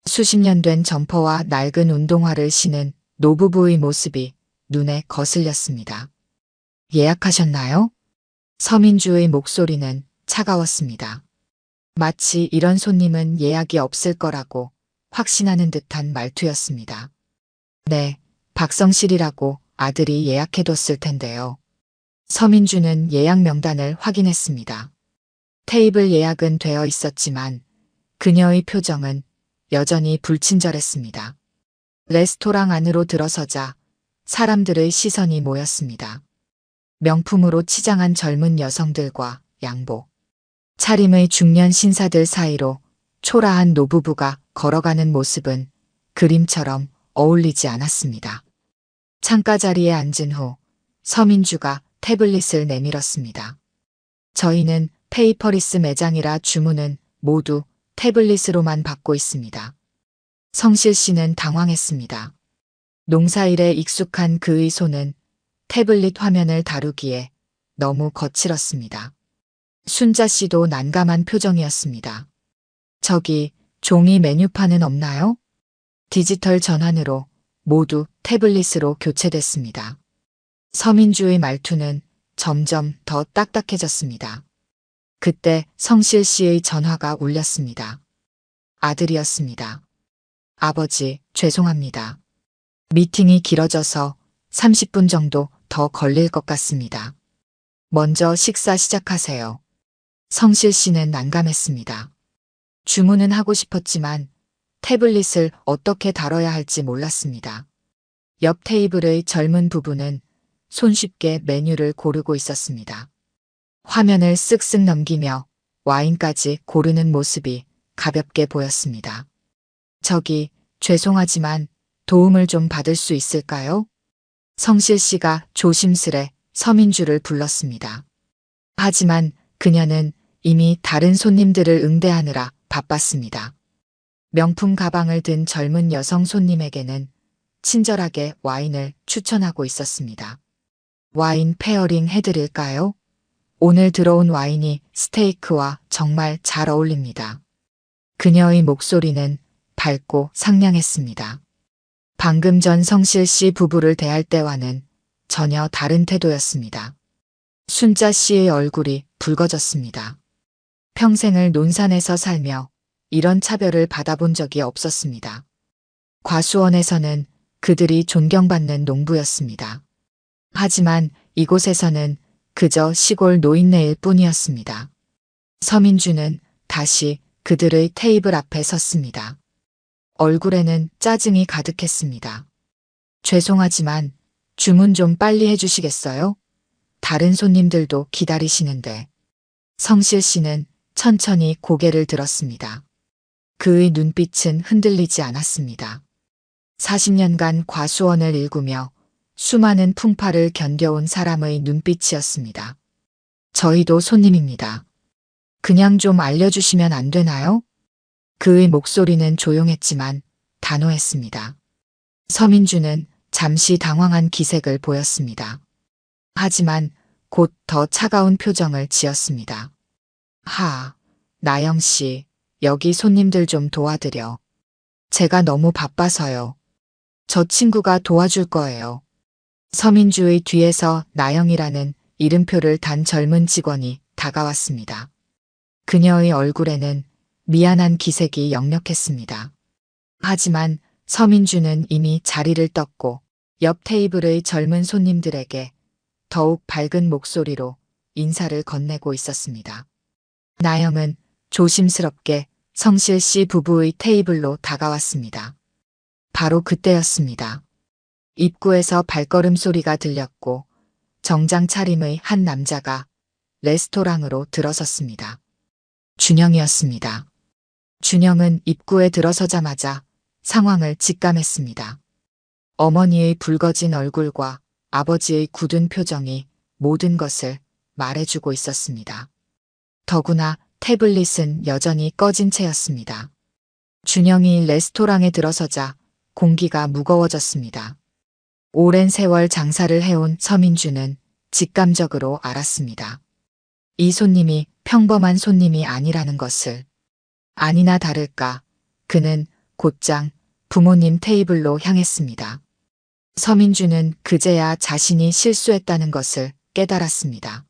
수십 년 된 점퍼와 낡은 운동화를 신은 노부부의 모습이 눈에 거슬렸습니다. 예약하셨나요? 서민주의 목소리는 차가웠습니다. 마치 이런 손님은 예약이 없을 거라고 확신하는 듯한 말투였습니다. 네, 박성실이라고 아들이 예약해뒀을 텐데요. 서민주는 예약 명단을 확인했습니다. 테이블 예약은 되어 있었지만 그녀의 표정은 여전히 불친절했습니다. 레스토랑 안으로 들어서자 사람들의 시선이 모였습니다. 명품으로 치장한 젊은 여성들과 양복, 차림의 중년 신사들 사이로 초라한 노부부가 걸어가는 모습은 그림처럼 어울리지 않았습니다. 창가 자리에 앉은 후 서민주가 태블릿을 내밀었습니다. 저희는 페이퍼리스 매장이라 주문은 모두 태블릿으로만 받고 있습니다. 성실 씨는 당황했습니다. 농사일에 익숙한 그의 손은 태블릿 화면을 다루기에 너무 거칠었습니다. 순자 씨도 난감한 표정이었습니다. 저기 종이 메뉴판은 없나요? 디지털 전환으로 모두 태블릿으로 교체됐습니다. 서민주의 말투는 점점 더 딱딱해졌습니다. 그때 성실 씨의 전화가 울렸습니다. 아들이었습니다. 아버지, 죄송합니다. 미팅이 길어져서 30분 정도 더 걸릴 것 같습니다. 먼저 식사 시작하세요. 성실 씨는 난감했습니다. 주문은 하고 싶었지만 태블릿을 어떻게 다뤄야 할지 몰랐습니다. 옆 테이블의 젊은 부부는 손쉽게 메뉴를 고르고 있었습니다. 화면을 쓱쓱 넘기며 와인까지 고르는 모습이 가볍게 보였습니다. 저기, 죄송하지만 도움을 좀 받을 수 있을까요? 성실 씨가 조심스레 서민주를 불렀습니다. 하지만 그녀는 이미 다른 손님들을 응대하느라 바빴습니다. 명품 가방을 든 젊은 여성 손님에게는 친절하게 와인을 추천하고 있었습니다. 와인 페어링 해드릴까요? 오늘 들어온 와인이 스테이크와 정말 잘 어울립니다. 그녀의 목소리는 밝고 상냥했습니다. 방금 전 성실 씨 부부를 대할 때와는 전혀 다른 태도였습니다. 순자 씨의 얼굴이 붉어졌습니다. 평생을 논산에서 살며 이런 차별을 받아본 적이 없었습니다. 과수원에서는 그들이 존경받는 농부였습니다. 하지만 이곳에서는 그저 시골 노인네일 뿐이었습니다. 서민주는 다시 그들의 테이블 앞에 섰습니다. 얼굴에는 짜증이 가득했습니다. 죄송하지만 주문 좀 빨리 해주시겠어요? 다른 손님들도 기다리시는데. 성실 씨는 천천히 고개를 들었습니다. 그의 눈빛은 흔들리지 않았습니다. 40년간 과수원을 일구며 수많은 풍파를 견뎌온 사람의 눈빛이었습니다. 저희도 손님입니다. 그냥 좀 알려주시면 안 되나요? 그의 목소리는 조용했지만 단호했습니다. 서민주는 잠시 당황한 기색을 보였습니다. 하지만 곧 더 차가운 표정을 지었습니다. 나영 씨, 여기 손님들 좀 도와드려. 제가 너무 바빠서요. 저 친구가 도와줄 거예요. 서민주의 뒤에서 나영이라는 이름표를 단 젊은 직원이 다가왔습니다. 그녀의 얼굴에는 미안한 기색이 역력했습니다. 하지만 서민주는 이미 자리를 떴고 옆 테이블의 젊은 손님들에게 더욱 밝은 목소리로 인사를 건네고 있었습니다. 나영은 조심스럽게 성실 씨 부부의 테이블로 다가왔습니다. 바로 그때였습니다. 입구에서 발걸음 소리가 들렸고 정장 차림의 한 남자가 레스토랑으로 들어섰습니다. 준영이었습니다. 준영은 입구에 들어서자마자 상황을 직감했습니다. 어머니의 붉어진 얼굴과 아버지의 굳은 표정이 모든 것을 말해주고 있었습니다. 더구나 태블릿은 여전히 꺼진 채였습니다. 준영이 레스토랑에 들어서자 공기가 무거워졌습니다. 오랜 세월 장사를 해온 서민주는 직감적으로 알았습니다. 이 손님이 평범한 손님이 아니라는 것을. 아니나 다를까 그는 곧장 부모님 테이블로 향했습니다. 서민주는 그제야 자신이 실수했다는 것을 깨달았습니다.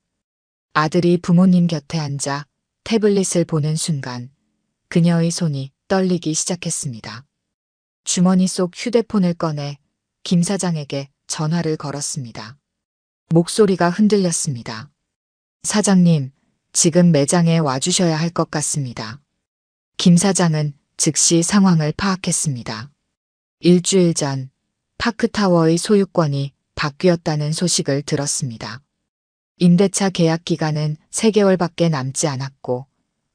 아들이 부모님 곁에 앉아 태블릿을 보는 순간 그녀의 손이 떨리기 시작했습니다. 주머니 속 휴대폰을 꺼내 김 사장에게 전화를 걸었습니다. 목소리가 흔들렸습니다. 사장님, 지금 매장에 와주셔야 할 것 같습니다. 김 사장은 즉시 상황을 파악했습니다. 일주일 전 파크타워의 소유권이 바뀌었다는 소식을 들었습니다. 임대차 계약 기간은 3개월밖에 남지 않았고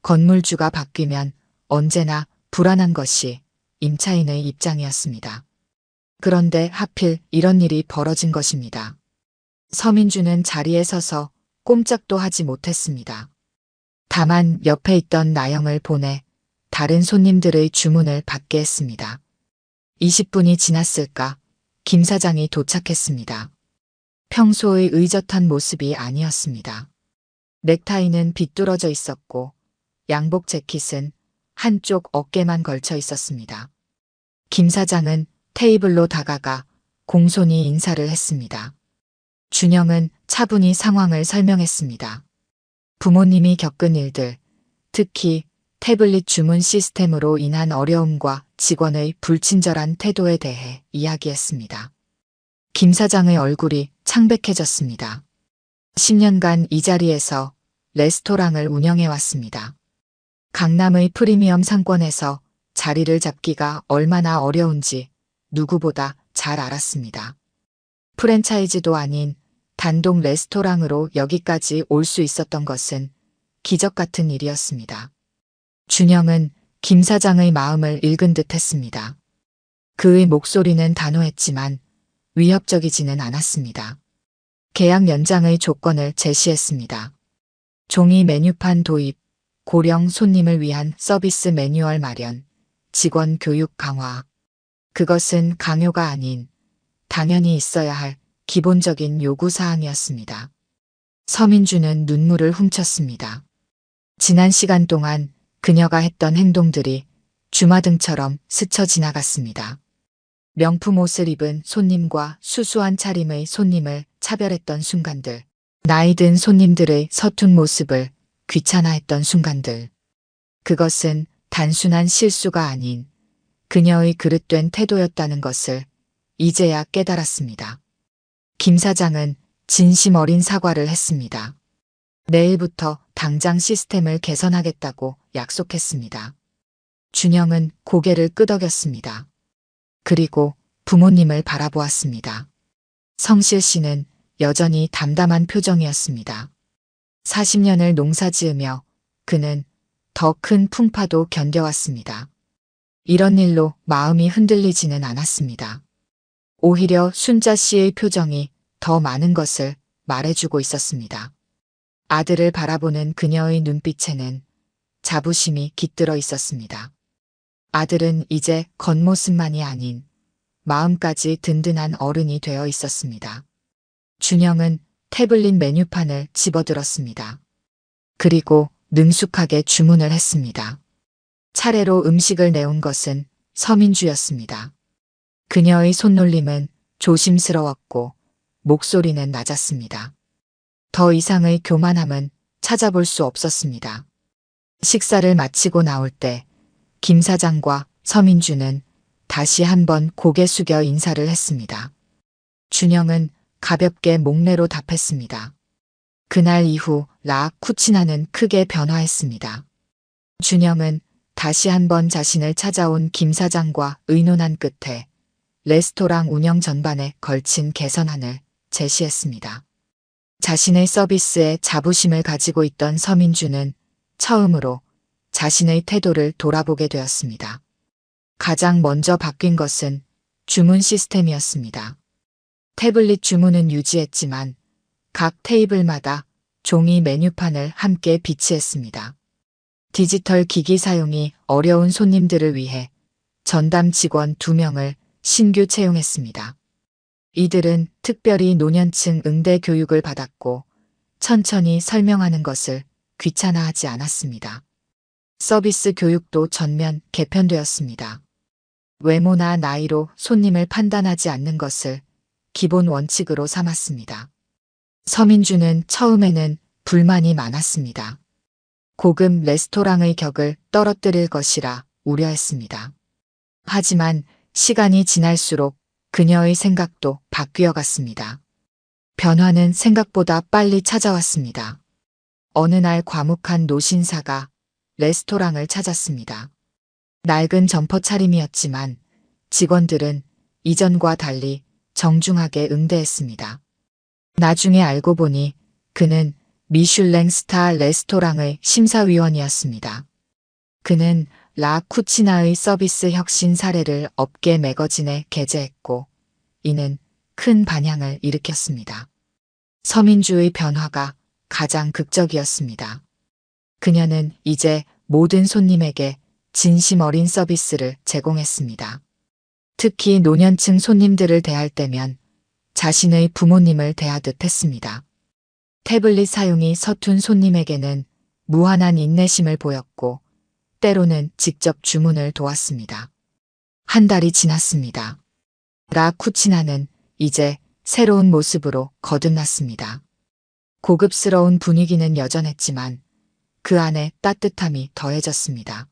건물주가 바뀌면 언제나 불안한 것이 임차인의 입장이었습니다. 그런데 하필 이런 일이 벌어진 것입니다. 서민주는 자리에 서서 꼼짝도 하지 못했습니다. 다만 옆에 있던 나영을 보내 다른 손님들의 주문을 받게 했습니다. 20분이 지났을까 김 사장이 도착했습니다. 평소의 의젓한 모습이 아니었습니다. 넥타이는 비뚤어져 있었고 양복 재킷은 한쪽 어깨만 걸쳐 있었습니다. 김 사장은 테이블로 다가가 공손히 인사를 했습니다. 준영은 차분히 상황을 설명했습니다. 부모님이 겪은 일들, 특히 태블릿 주문 시스템으로 인한 어려움과 직원의 불친절한 태도에 대해 이야기했습니다. 김 사장의 얼굴이 창백해졌습니다. 10년간 이 자리에서 레스토랑을 운영해 왔습니다. 강남의 프리미엄 상권에서 자리를 잡기가 얼마나 어려운지 누구보다 잘 알았습니다. 프랜차이즈도 아닌 단독 레스토랑으로 여기까지 올 수 있었던 것은 기적 같은 일이었습니다. 준영은 김 사장의 마음을 읽은 듯 했습니다. 그의 목소리는 단호했지만 위협적이지는 않았습니다. 계약 연장의 조건을 제시했습니다. 종이 메뉴판 도입, 고령 손님을 위한 서비스 매뉴얼 마련, 직원 교육 강화. 그것은 강요가 아닌 당연히 있어야 할 기본적인 요구사항이었습니다. 서민주는 눈물을 훔쳤습니다. 지난 시간 동안 그녀가 했던 행동들이 주마등처럼 스쳐 지나갔습니다. 명품 옷을 입은 손님과 수수한 차림의 손님을 차별했던 순간들, 나이 든 손님들의 서툰 모습을 귀찮아했던 순간들. 그것은 단순한 실수가 아닌 그녀의 그릇된 태도였다는 것을 이제야 깨달았습니다. 김 사장은 진심 어린 사과를 했습니다. 내일부터 당장 시스템을 개선하겠다고 약속했습니다. 준영은 고개를 끄덕였습니다. 그리고 부모님을 바라보았습니다. 성실 씨는 여전히 담담한 표정이었습니다. 40년을 농사지으며 그는 더 큰 풍파도 견뎌왔습니다. 이런 일로 마음이 흔들리지는 않았습니다. 오히려 순자 씨의 표정이 더 많은 것을 말해주고 있었습니다. 아들을 바라보는 그녀의 눈빛에는 자부심이 깃들어 있었습니다. 아들은 이제 겉모습만이 아닌 마음까지 든든한 어른이 되어 있었습니다. 준영은 태블릿 메뉴판을 집어들었습니다. 그리고 능숙하게 주문을 했습니다. 차례로 음식을 내온 것은 서민주였습니다. 그녀의 손놀림은 조심스러웠고 목소리는 낮았습니다. 더 이상의 교만함은 찾아볼 수 없었습니다. 식사를 마치고 나올 때 김 사장과 서민주는 다시 한번 고개 숙여 인사를 했습니다. 준영은 가볍게 목례로 답했습니다. 그날 이후 라 쿠치나는 크게 변화했습니다. 준영은 다시 한번 자신을 찾아온 김 사장과 의논한 끝에 레스토랑 운영 전반에 걸친 개선안을 제시했습니다. 자신의 서비스에 자부심을 가지고 있던 서민주는 처음으로 자신의 태도를 돌아보게 되었습니다. 가장 먼저 바뀐 것은 주문 시스템이었습니다. 태블릿 주문은 유지했지만 각 테이블마다 종이 메뉴판을 함께 비치했습니다. 디지털 기기 사용이 어려운 손님들을 위해 전담 직원 2명을 신규 채용했습니다. 이들은 특별히 노년층 응대 교육을 받았고 천천히 설명하는 것을 귀찮아하지 않았습니다. 서비스 교육도 전면 개편되었습니다. 외모나 나이로 손님을 판단하지 않는 것을 기본 원칙으로 삼았습니다. 서민주는 처음에는 불만이 많았습니다. 고급 레스토랑의 격을 떨어뜨릴 것이라 우려했습니다. 하지만 시간이 지날수록 그녀의 생각도 바뀌어 갔습니다. 변화는 생각보다 빨리 찾아왔습니다. 어느 날 과묵한 노신사가 레스토랑을 찾았습니다. 낡은 점퍼 차림이었지만 직원들은 이전과 달리 정중하게 응대했습니다. 나중에 알고 보니 그는 미슐랭 스타 레스토랑의 심사위원이었습니다. 그는 라 쿠치나의 서비스 혁신 사례를 업계 매거진에 게재했고 이는 큰 반향을 일으켰습니다. 서민주의 변화가 가장 극적이었습니다. 그녀는 이제 모든 손님에게 진심 어린 서비스를 제공했습니다. 특히 노년층 손님들을 대할 때면 자신의 부모님을 대하듯 했습니다. 태블릿 사용이 서툰 손님에게는 무한한 인내심을 보였고 때로는 직접 주문을 도왔습니다. 한 달이 지났습니다. 라 쿠치나는 이제 새로운 모습으로 거듭났습니다. 고급스러운 분위기는 여전했지만 그 안에 따뜻함이 더해졌습니다.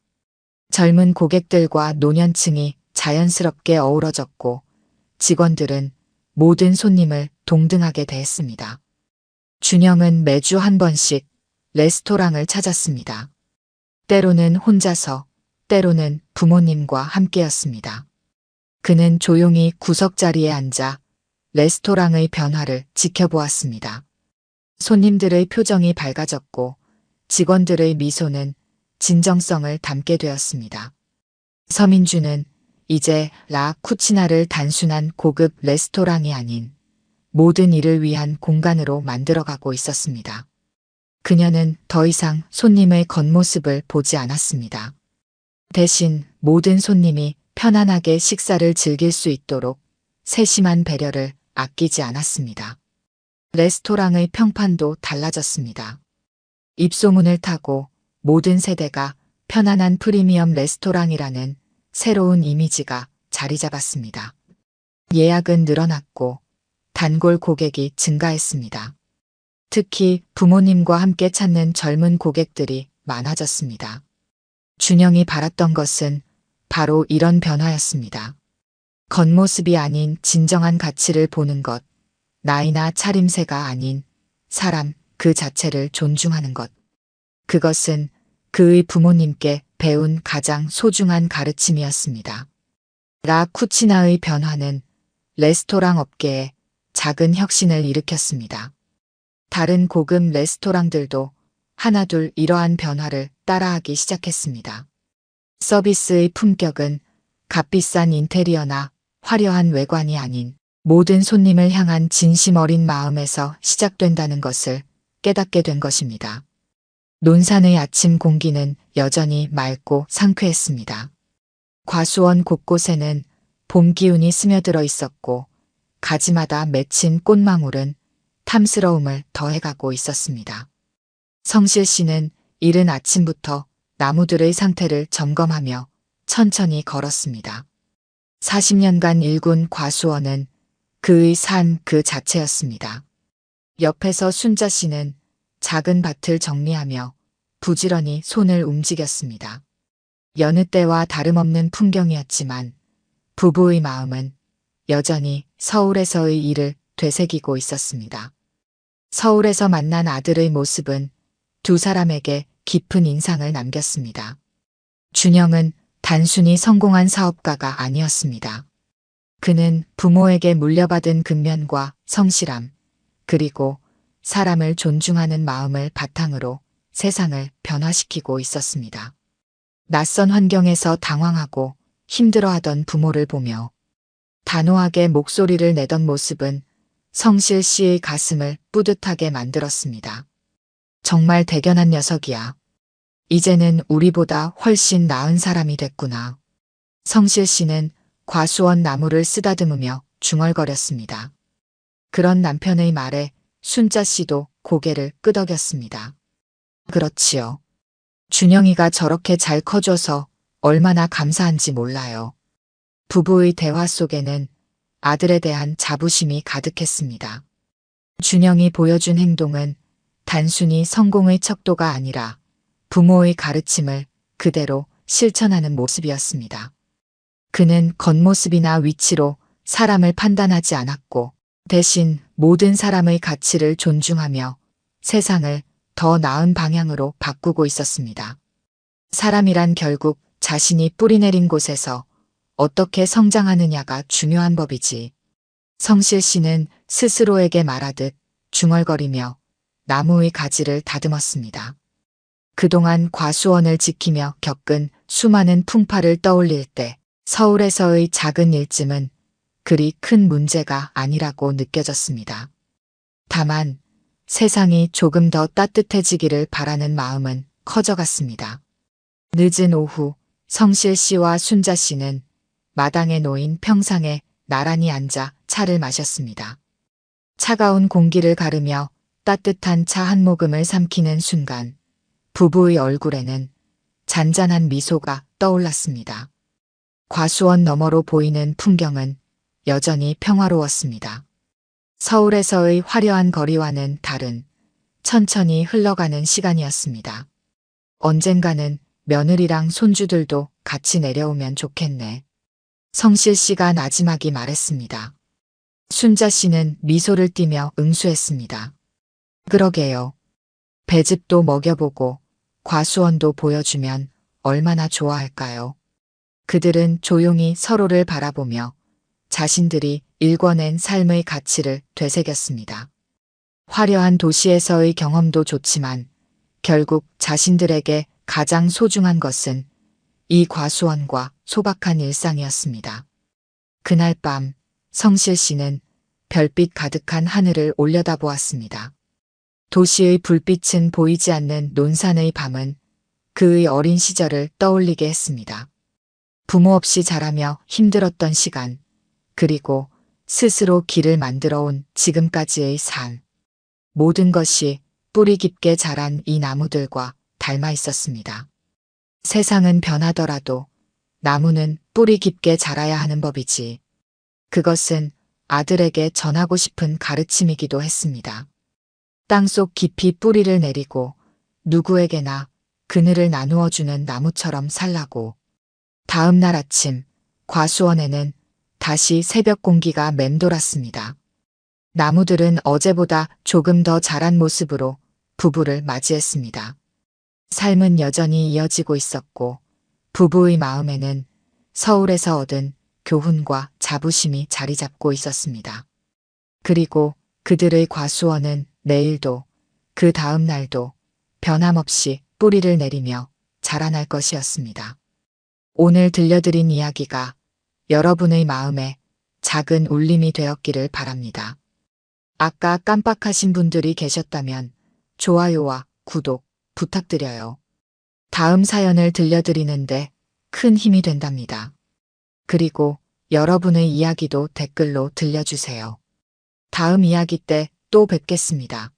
젊은 고객들과 노년층이 자연스럽게 어우러졌고 직원들은 모든 손님을 동등하게 대했습니다. 준영은 매주 한 번씩 레스토랑을 찾았습니다. 때로는 혼자서, 때로는 부모님과 함께였습니다. 그는 조용히 구석자리에 앉아 레스토랑의 변화를 지켜보았습니다. 손님들의 표정이 밝아졌고 직원들의 미소는 진정성을 담게 되었습니다. 서민주는 이제 라 쿠치나를 단순한 고급 레스토랑이 아닌 모든 일을 위한 공간으로 만들어가고 있었습니다. 그녀는 더 이상 손님의 겉모습을 보지 않았습니다. 대신 모든 손님이 편안하게 식사를 즐길 수 있도록 세심한 배려를 아끼지 않았습니다. 레스토랑의 평판도 달라졌습니다. 입소문을 타고 모든 세대가 편안한 프리미엄 레스토랑이라는 새로운 이미지가 자리 잡았습니다. 예약은 늘어났고 단골 고객이 증가했습니다. 특히 부모님과 함께 찾는 젊은 고객들이 많아졌습니다. 준영이 바랐던 것은 바로 이런 변화였습니다. 겉모습이 아닌 진정한 가치를 보는 것, 나이나 차림새가 아닌 사람 그 자체를 존중하는 것. 그것은 그의 부모님께 배운 가장 소중한 가르침이었습니다. 라 쿠치나의 변화는 레스토랑 업계에 작은 혁신을 일으켰습니다. 다른 고급 레스토랑들도 하나둘 이러한 변화를 따라하기 시작했습니다. 서비스의 품격은 값비싼 인테리어나 화려한 외관이 아닌 모든 손님을 향한 진심 어린 마음에서 시작된다는 것을 깨닫게 된 것입니다. 논산의 아침 공기는 여전히 맑고 상쾌했습니다. 과수원 곳곳에는 봄 기운이 스며들어 있었고 가지마다 맺힌 꽃망울은 탐스러움을 더해가고 있었습니다. 성실 씨는 이른 아침부터 나무들의 상태를 점검하며 천천히 걸었습니다. 40년간 일군 과수원은 그의 삶 그 자체였습니다. 옆에서 순자 씨는 작은 밭을 정리하며 부지런히 손을 움직였습니다. 여느 때와 다름없는 풍경이었지만 부부의 마음은 여전히 서울에서의 일을 되새기고 있었습니다. 서울에서 만난 아들의 모습은 두 사람에게 깊은 인상을 남겼습니다. 준영은 단순히 성공한 사업가가 아니었습니다. 그는 부모에게 물려받은 근면과 성실함, 그리고 사람을 존중하는 마음을 바탕으로 세상을 변화시키고 있었습니다. 낯선 환경에서 당황하고 힘들어하던 부모를 보며 단호하게 목소리를 내던 모습은 성실 씨의 가슴을 뿌듯하게 만들었습니다. 정말 대견한 녀석이야. 이제는 우리보다 훨씬 나은 사람이 됐구나. 성실 씨는 과수원 나무를 쓰다듬으며 중얼거렸습니다. 그런 남편의 말에 순자 씨도 고개를 끄덕였습니다. 그렇지요. 준영이가 저렇게 잘 커줘서 얼마나 감사한지 몰라요. 부부의 대화 속에는 아들에 대한 자부심이 가득했습니다. 준영이 보여준 행동은 단순히 성공의 척도가 아니라 부모의 가르침을 그대로 실천하는 모습이었습니다. 그는 겉모습이나 위치로 사람을 판단하지 않았고 대신 모든 사람의 가치를 존중하며 세상을 더 나은 방향으로 바꾸고 있었습니다. 사람이란 결국 자신이 뿌리내린 곳에서 어떻게 성장하느냐가 중요한 법이지. 성실 씨는 스스로에게 말하듯 중얼거리며 나무의 가지를 다듬었습니다. 그동안 과수원을 지키며 겪은 수많은 풍파를 떠올릴 때 서울에서의 작은 일쯤은 그리 큰 문제가 아니라고 느껴졌습니다. 다만 세상이 조금 더 따뜻해지기를 바라는 마음은 커져갔습니다. 늦은 오후 성실 씨와 순자 씨는 마당에 놓인 평상에 나란히 앉아 차를 마셨습니다. 차가운 공기를 가르며 따뜻한 차 한 모금을 삼키는 순간 부부의 얼굴에는 잔잔한 미소가 떠올랐습니다. 과수원 너머로 보이는 풍경은 여전히 평화로웠습니다. 서울에서의 화려한 거리와는 다른 천천히 흘러가는 시간이었습니다. 언젠가는 며느리랑 손주들도 같이 내려오면 좋겠네. 성실 씨가 나지막이 말했습니다. 순자 씨는 미소를 띠며 응수했습니다. 그러게요. 배즙도 먹여보고 과수원도 보여주면 얼마나 좋아할까요? 그들은 조용히 서로를 바라보며 자신들이 일궈낸 삶의 가치를 되새겼습니다. 화려한 도시에서의 경험도 좋지만 결국 자신들에게 가장 소중한 것은 이 과수원과 소박한 일상이었습니다. 그날 밤 성실 씨는 별빛 가득한 하늘을 올려다보았습니다. 도시의 불빛은 보이지 않는 논산의 밤은 그의 어린 시절을 떠올리게 했습니다. 부모 없이 자라며 힘들었던 시간, 그리고 스스로 길을 만들어 온 지금까지의 삶. 모든 것이 뿌리 깊게 자란 이 나무들과 닮아 있었습니다. 세상은 변하더라도 나무는 뿌리 깊게 자라야 하는 법이지. 그것은 아들에게 전하고 싶은 가르침이기도 했습니다. 땅속 깊이 뿌리를 내리고 누구에게나 그늘을 나누어 주는 나무처럼 살라고. 다음 날 아침 과수원에는 다시 새벽 공기가 맴돌았습니다. 나무들은 어제보다 조금 더 자란 모습으로 부부를 맞이했습니다. 삶은 여전히 이어지고 있었고 부부의 마음에는 서울에서 얻은 교훈과 자부심이 자리 잡고 있었습니다. 그리고 그들의 과수원은 내일도 그 다음 날도 변함없이 뿌리를 내리며 자라날 것이었습니다. 오늘 들려드린 이야기가 여러분의 마음에 작은 울림이 되었기를 바랍니다. 아까 깜빡하신 분들이 계셨다면 좋아요와 구독 부탁드려요. 다음 사연을 들려드리는데 큰 힘이 된답니다. 그리고 여러분의 이야기도 댓글로 들려주세요. 다음 이야기 때 또 뵙겠습니다.